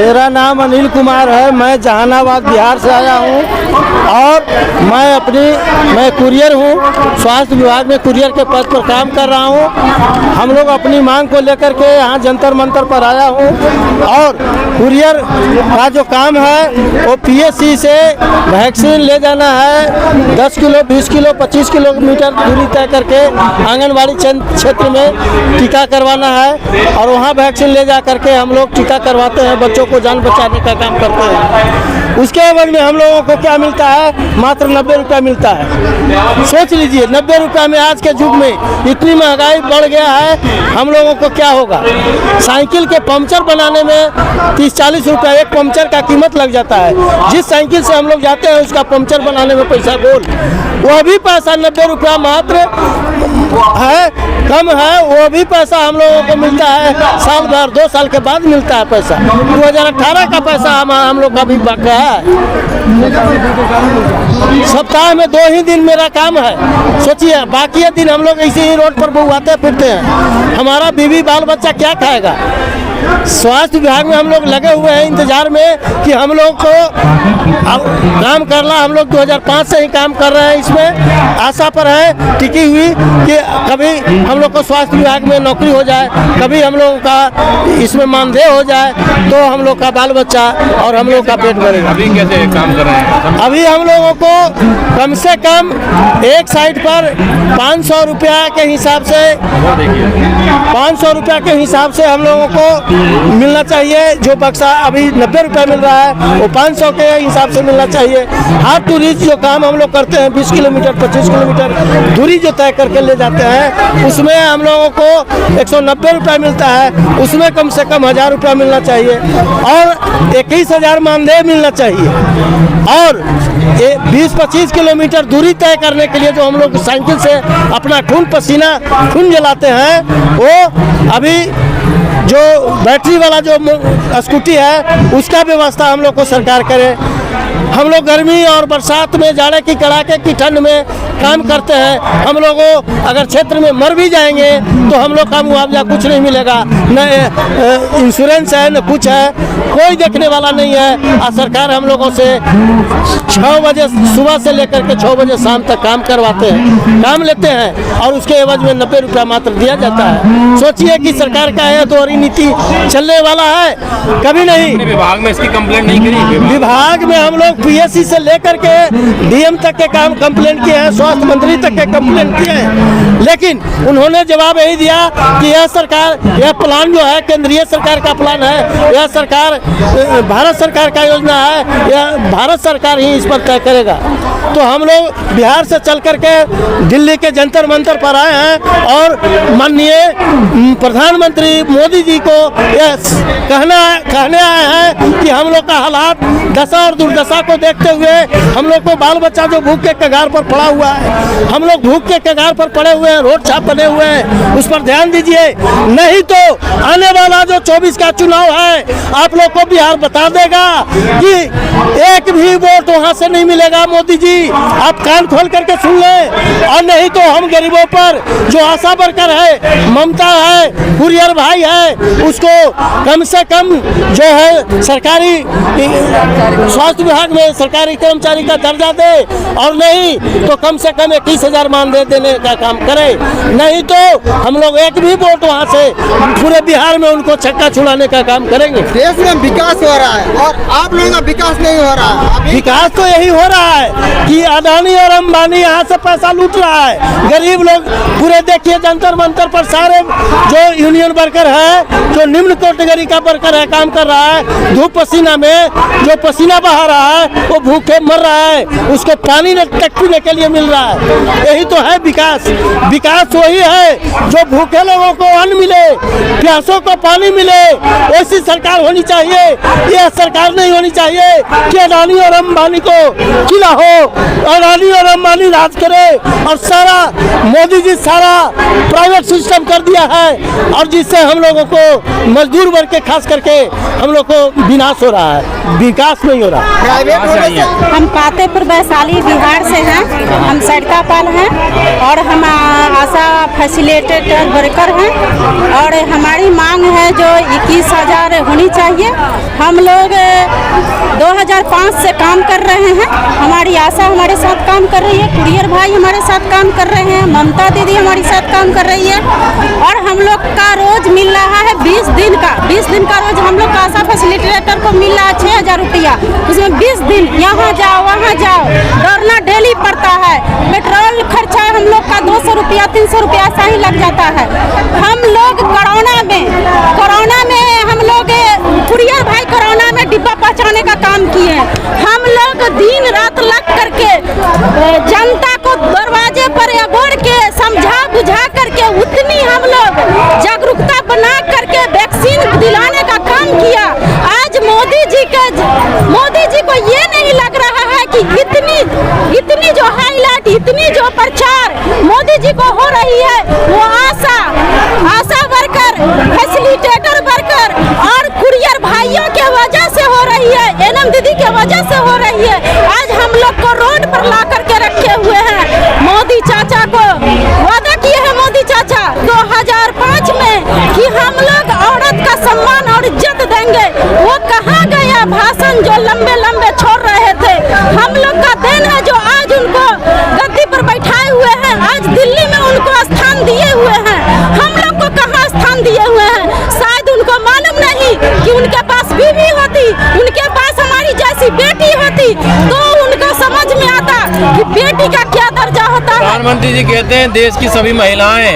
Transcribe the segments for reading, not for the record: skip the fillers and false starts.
मेरा नाम अनिल कुमार है। मैं जहानाबाद बिहार से आया हूँ और मैं कुरियर हूँ। स्वास्थ्य विभाग में कुरियर के पद पर काम कर रहा हूँ। हम लोग अपनी मांग को लेकर के यहाँ जंतर मंतर पर आया हूँ और कुरियर का जो काम है वो पीएससी से वैक्सीन ले जाना है। 10 किलो 20 किलो 25 किलोमीटर दूरी तय करके आंगनबाड़ी क्षेत्र में टीका करवाना है और वहाँ वैक्सीन ले जा करके हम लोग टीका करवाते हैं, बच्चों को जान बचाने का काम करते हैं। उसके एवज में हम लोगों को क्या मिलता है? मात्र 90 रुपया मिलता है। सोच लीजिए 90 रुपया में आज के युग में इतनी महंगाई बढ़ गया है, हम लोगों को क्या होगा? साइकिल के पंचर बनाने में 30-40 रुपया एक पंचर का कीमत लग जाता है। जिस साइकिल से हम लोग जाते हैं उसका पंचर बनाने में पैसा गोल, वो भी पैसा 90 रुपया मात्र है, कम है। वो भी पैसा हम लोगों को मिलता है साल भर 2 साल के बाद मिलता है पैसा। 2018 का पैसा हम लोग का भी बकाया है। सप्ताह में 2 ही दिन मेरा काम है। सोचिए बाकी दिन हम लोग ऐसे ही रोड पर बुआते फिरते हैं। हमारा बीवी बाल बच्चा क्या खाएगा? स्वास्थ्य विभाग में हम लोग लगे हुए हैं इंतजार में कि हम लोग को काम करना। हम लोग 2005 से ही काम कर रहे हैं, इसमें आशा पर है टिकी हुई कि कभी हम लोग को स्वास्थ्य विभाग में नौकरी हो जाए, कभी हम लोगों का इसमें मानदेय हो जाए तो हम लोग का बाल बच्चा और हम लोग का पेट भरेगा। अभी कैसे काम कर रहे हैं? अभी हम लोगों को कम से कम एक साइड पर 500 रुपया के हिसाब से 500 रुपया के हिसाब से हम लोगों को मिलना चाहिए। जो बक्सा अभी 90 रुपया मिल रहा है वो 500 के हिसाब से मिलना चाहिए। हाथ टू रीच जो काम हम लोग करते हैं 20 किलोमीटर 25 किलोमीटर दूरी जो तय करके ले जाते हैं उसमें हम लोगों को 190 रुपया मिलता है। उसमें कम से कम 1000 रुपया मिलना चाहिए और 21,000 मानदेय मिलना चाहिए। और 20-25 किलोमीटर दूरी तय करने के लिए जो हम लोग साइकिल से अपना खून जलाते हैं, वो अभी जो बैटरी वाला जो स्कूटी है उसका व्यवस्था हम लोग को सरकार करे। हम लोग गर्मी और बरसात में जाड़े की कड़ाके की ठंड में काम करते हैं। हम लोगों अगर क्षेत्र में मर भी जाएंगे तो हम लोग का मुआवजा कुछ नहीं मिलेगा, न इंश्योरेंस है न कुछ है, कोई देखने वाला नहीं है। और सरकार हम लोगों से 6 बजे सुबह से लेकर के 6 बजे शाम तक काम करवाते हैं, काम लेते हैं और उसके एवज में 90 रुपया मात्र दिया जाता है। सोचिए कि सरकार का है दोहरी नीति चलने वाला है? कभी नहीं। विभाग में इसकी कंप्लेंट नहीं करी? विभाग में हम लोग पीएससी से लेकर के डीएम तक के काम कंप्लेंट किए हैं, स्वास्थ्य मंत्री तक के कंप्लेंट किए हैं, लेकिन उन्होंने जवाब यही दिया कि यह सरकार, यह प्लान जो है केंद्रीय सरकार का प्लान है, यह सरकार भारत सरकार का योजना है, यह भारत सरकार ही इस पर तय करेगा। तो हम लोग बिहार से चल करके दिल्ली के जंतर मंतर पर आए हैं और माननीय प्रधानमंत्री मोदी जी को यह कहने आए हैं कि हम लोग का हालात दशा और दुर्दशा को देखते हुए हम लोग को बाल बच्चा जो भूख के कगार पर पड़ा हुआ है, हम लोग भूख के कगार पर पड़े हुए हैं, रोड छाप बने हुए हैं, उस पर ध्यान दीजिए। नहीं तो आने वाला जो 24 का चुनाव है आप लोग को बिहार बता देगा कि एक भी वोट वहाँ से नहीं मिलेगा। मोदी जी आप कान खोल करके सुन लें। और नहीं तो हम गरीबों पर जो आशा वर्कर है, ममता है, कुरियर भाई है, उसको कम से कम जो है सरकारी स्वास्थ्य विभाग में सरकारी कर्मचारी का दर्जा दे और नहीं तो कम से कम 21,000 मानदेय देने का काम करे। नहीं तो हम लोग एक भी वोट वहाँ से पूरे बिहार में उनको छक्का छुड़ाने का काम करेंगे। देश में विकास हो रहा है और आप लोगों का विकास नहीं हो रहा है। विकास तो यही हो रहा है कि अदानी और अंबानी यहाँ से पैसा लूट रहा है। गरीब लोग पूरे देखिए जंतर मंतर पर सारे जो यूनियन वर्कर है, जो निम्न कैटेगरी का वर्कर है, काम कर रहा है। धूप पसीना में जो पसीना बहा रहा है वो भूखे मर रहा है, उसको पानी तक पीने के लिए मिल रहा है। यही तो है विकास। विकास वही है जो भूखे लोगों को अन्न मिले, प्यासों को पानी मिले, ऐसी सरकार होनी चाहिए। यह सरकार नहीं होनी चाहिए कि अदानी और अंबानी को किला हो, अदानी और अंबानी राज करे और सारा मोदी जी सारा प्राइवेट सिस्टम कर दिया है और जिससे हम लोगों को मजदूर वर्ग के खास करके हम लोग को विनाश हो रहा है, विकास नहीं हो रहा। हम पातेपुर वैशाली बिहार से हैं, हम सड़कापाल हैं और हम आशा फैसिलिटेटर वर्कर हैं और हमारी मांग है जो 21,000 होनी चाहिए। हम लोग 2005 से काम कर रहे हैं। हमारी आशा हमारे साथ काम कर रही है, कुरियर भाई हमारे साथ काम कर रहे हैं, ममता दीदी हमारे साथ काम कर रही है। और हम लोग का रोज मिल रहा है 20 दिन का रोज हम लोग का आशा फैसिलिटेटर को मिल रहा है 6,000 रुपया। उसमें 20 दिन यहाँ जाओ वहाँ जाओ, दौड़ना डेली पड़ता है। पेट्रोल खर्चा हम लोग का 200 रुपया 300 रुपया ऐसा ही लग जाता है। हम लोग कोरोना में हम लोग कुरियर भाई कोरोना में डिब्बा पहुँचाने का काम किए। हम लोग दिन रात लग करके जनता को दरवाजे पर अगोड़ के समझा बुझा करके उतनी हम लोग जागरूकता बना करके वैक्सीन दिलाने का काम किया। आज मोदी जी को ये नहीं लग रहा है कि इतनी जो हाईलाइट, इतनी जो प्रचार मोदी जी को हो रही है, वो आशा वर्कर, फैसिलिटेटर वर्कर और कुरियर भाइयों के वजह से हो रही है, एनएम दीदी के वजह से हो रही है। आज हम लोग को रोड पर ला करके रखे हुए हैं। मोदी चाचा को वादा किए हैं, मोदी चाचा 2005 में कि हम लोग औरत का सम्मान और इज्जत देंगे। वो कहाँ गया भाषण जो लंबे छोड़ रहे थे? हम लोग का देन है जो आज उनको गद्दी पर बैठाए हुए हैं। आज दिल्ली में उनको स्थान दिए हुए हैं, हम लोग को कहाँ स्थान दिए हुए हैं? शायद उनको मालूम नहीं कि उनके पास बीवी होती, उनके पास हमारी जैसी बेटी होती तो उनको समझ में आता कि बेटी का क्या दर्जा होता है। प्रधानमंत्री जी कहते हैं देश की सभी महिलाएं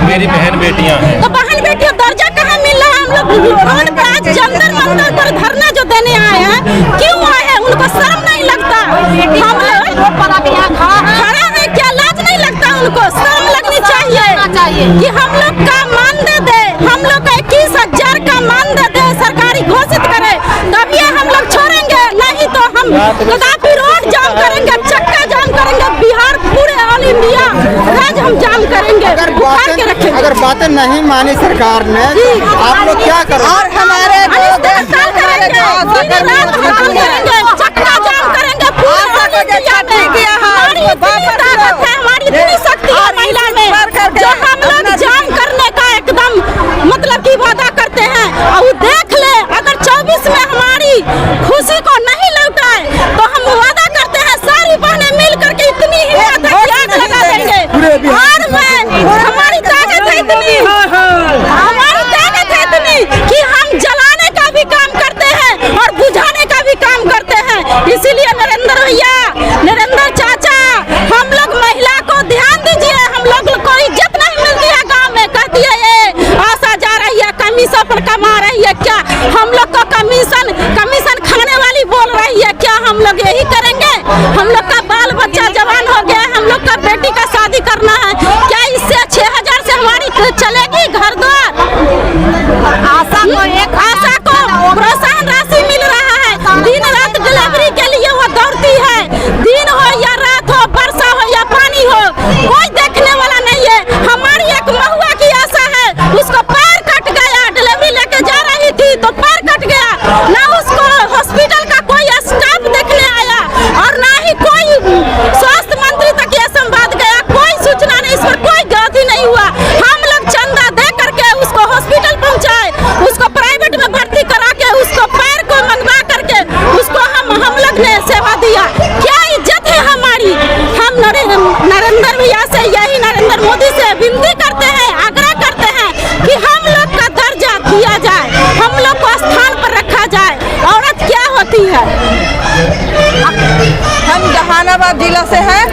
मेरी बहन बेटियां हैं। तो बहन बेटियों दर्जा कहाँ मिल रहा है? हम लोग रोड पर आज जंतर मंतर पर धरना जो देने आए हैं, क्यों आए हैं? उनको शर्म नहीं लगता? हम लोग खड़ा है, क्या लाज नहीं लगता? उनको शर्म लगनी चाहिए कि हम लोग का मानदेय दे, हम लोग का 21,000 का मानदेय दे, सरकारी घोषित करे, तभी हम लोग छोड़ेंगे। नहीं तो हम काफी रोड जाम करेंगे, चक्का जाम करेंगे, बिहार पूरे ऑल इंडिया आज हम जाम करेंगे। अगर बातें नहीं मानी सरकार ने, आप लोग क्या करोगे? और हमारे चक्का जाम करेंगे, हमारी इतनी शक्ति है महिला में जो हम लोग जाम करने का एकदम मतलब की वादा करते हैं। और देख ले, अगर 24 में हमारी खुशी को नहीं लौटाए तो हम वादा करते हैं सारी बहनें मिल करके इतनी हिम्मत है कि आग लगा देंगे। और हमारी ताकत है इतनी कि हम जलाने का भी काम करते हैं और बुझाने का भी काम करते हैं। इसीलिए नरेंद्र भैया, नरेंद्र चाचा, हम लोग महिला को ध्यान दीजिए। हम लोग को इज्जत नहीं मिलती है गांव में। कहती है ये आशा जा रही है, कमीशन पर कमा रही है। क्या हम लोग को कमीशन खाने वाली बोल रही है? क्या हम लोग यही करेंगे? हम लोग का बाल बच्चा जवान हो गया, हम लोग का बेटी का शादी करना है। क्या इससे 6,000 से हमारी चलेगी घर द्वार? आशा को प्रोत्साहन राशि मिल रहा है। दिन रात डिलीवरी के लिए वो दौड़ती है, दिन हो या रात हो, वर्षा हो या पानी हो, कोई देखने वाला नहीं है। हमारी एक महुआ की आशा है, उसको पैर कट गया, डिलीवरी लेके जा रही थी तो पैर कट गया। ना उसको हॉस्पिटल का कोई स्टाफ देखने आया और ना ही कोई स्वास्थ्य मंत्री तक ये संवाद गया। कोई सूचना नहीं, इस पर कोई गलती नहीं हुआ। हम लोग चंदा दे करके उसको हॉस्पिटल पहुंचाए, उसको प्राइवेट में भर्ती करा के उसको पैर को मंगवा करके उसको हम लोग ने सेवा दिया। क्या इज्जत है हमारी? हम नरेंद्र भैया से, यही नरेंद्र मोदी से विनती करते हैं, आग्रह करते हैं कि हम लोग का दर्जा दिया जाए, हम लोग को स्थान पर रखा जाए। औरत क्या होती है? हम जहानाबाद जिला से हैं,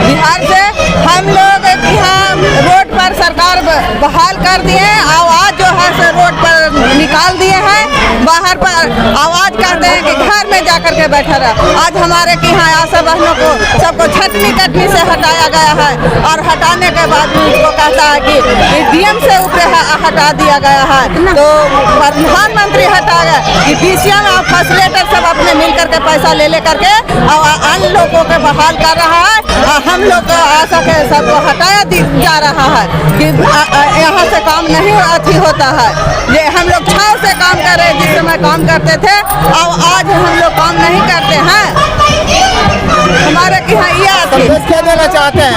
बिहार से। हम लोग यहाँ रोड पर सरकार बहाल कर दिए, आवाज जो है से रोड पर निकाल दिए हैं। बाहर पर आवाज करते हैं कि घर में जाकर के बैठा रहा। आज हमारे के यहाँ आशा बहनों को सबको छटनी कटनी से हटाया गया है और हटाने के बाद उसको कहता है कि डीएम से ऊपर हटा दिया गया है। तो प्रधानमंत्री हटा गया कि बीसीएम और फैसिलिटेटर सब अपने मिल करके पैसा ले करके और अन्य लोगों के बहाल कर रहा है। हम लोग आशा के सबको हटाया जा रहा है कि यहाँ से काम नहीं अथी होता है। ये हम लोग छाव से काम कर रहे हैं, जिस समय काम करते थे, अब आज हम लोग काम नहीं करते हैं। हमारे के यहाँ ये आती है। संदेश क्या देना चाहते हैं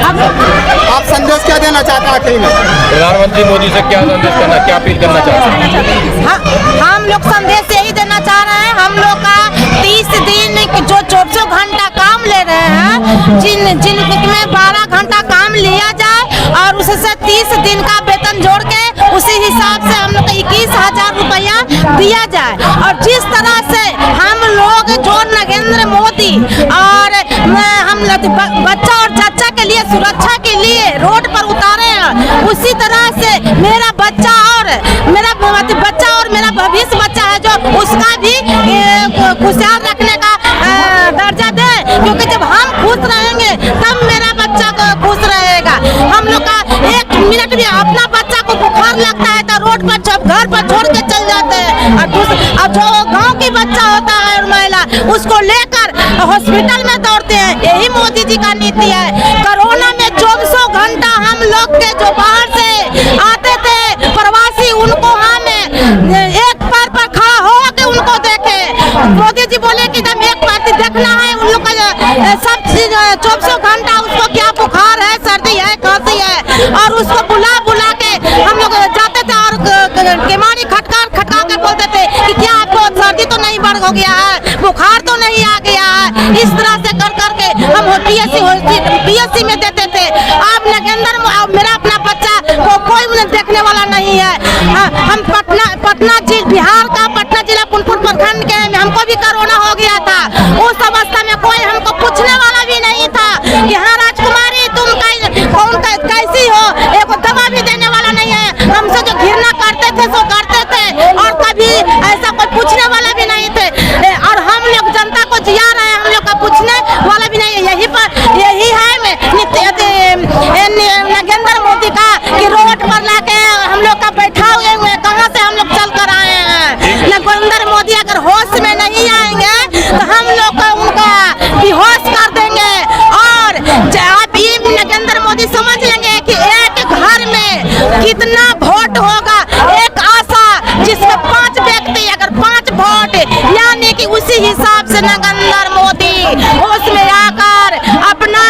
आप? संदेश क्या देना चाहते हैं आखिरी में? प्रधानमंत्री मोदी से क्या संदेश करना, क्या अपील करना चाहते हैं? हम लोग संदेश यही देना चाह रहे हैं, हम लोग का 30 दिन जो 24 घंटा काम ले रहे हैं, जिनमें 12 घंटा काम लिया जाए और उससे 30 दिन का वेतन जोड़ के उसी हिसाब से हम लोग को 21,000 रुपया दिया जाए। और जिस तरह से हम लोग जो नरेंद्र मोदी और हम बच्चा और चाचा के लिए सुरक्षा के लिए रोड पर उतारे हैं, उसी तरह से मेरा बच्चा और मेरा भविष्य बच्चा है जो उसका भी खुशहाल रखने का दर्जा दे, क्योंकि जब हम खुश रहेंगे तब मेरा बच्चा को खुश रहेगा। हम लोग का 1 मिनट भी अपना बच्चा को बुखार लगता है तो रोड पर घर पर छोड़ के चल जाते हैं, और जो गांव की बच्चा होता है और महिला उसको लेकर हॉस्पिटल में दौड़ते हैं। यही मोदी जी का नीति है। कोरोना में 24 घंटा हम लोग के जो बाहर से आते थे प्रवासी, उनको हम एक पैर पर खड़ा हो के उनको देखे। मोदी जी बोले कि जब एक पैर देखना है उन लोग का सब चीज 24 घंटा, उसको क्या बुखार है, सर्दी है, खांसी है, और उसको बुला के हम लोग जाते थे और केमारी खटका के बोलते थे कि क्या आपको सर्दी तो नहीं बढ़ हो गया है, बुखार तो नहीं आ गया है। इस तरह से कर के हम PSC में देते थे। आप नरेंद्र, मेरा अपना बच्चा को कोई देखने वाला नहीं है। हम पटना बिहार का पटना जिला पुनपुर प्रखंड के, हमको भी कोरोना हो गया था। उस अवस्था में कोई हमको पूछने वाला भी नहीं था कि हाँ राजकुमारी तुम कैसी हो, एक दवा भी देने वाला नहीं है। हमसे जो घृणा करते थे सो करते थे, और कभी ऐसा कोई पूछने वाला भी नहीं थे। और हम लोग जनता को जिया रहे हैं, हम लोग का पूछने वाला भी नहीं है। यही है नरेंद्र मोदी का कि रोड पर लाके हम लोग का बैठा हुए कहाँ से हम लोग चल कर आए हैं। नरेंद्र मोदी अगर होश में नहीं आएंगे तो हम लोग का उनका बेहोश कर देंगे। और आप नरेंद्र मोदी समझ लेंगे कि एक घर में कितना वोट होगा, एक आशा जिसमें 5 व्यक्ति, अगर 5 वोट, यानी कि उसी हिसाब से नरेंद्र मोदी उसमें आकर अपना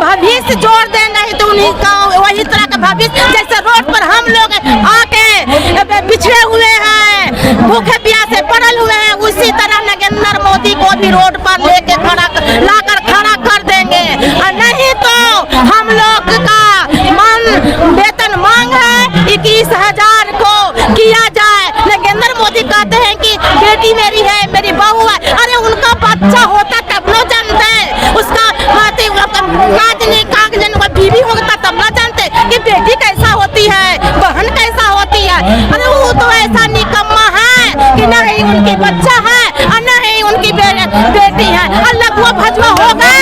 भविष्य जोड़ देंगे, तो उन्हीं का वही तरह का भविष्य। जैसे रोड पर हम लोग आके बिछड़े हुए हैं, भूखे प्यासे पड़ल हुए हैं, उसी तरह नरेंद्र मोदी को भी रोड पर लेके लाकर खड़ा कर देंगे। और नहीं तो हम लोग का वेतन मांग है 21,000 को किया जाए। नरेंद्र मोदी कहते हैं कि बेटी मेरी है, मेरी बहू है। अरे उनका बच्चा होता तब न जानते, उसका बीवी होता तब न जानते कि बेटी कैसा होती है, बहन कैसा होती है। अरे वो तो ऐसा निकम्मा है कि न ही उनकी बच्चा है और न ही उनकी बेटी है। और लघुआ भजवा हो गए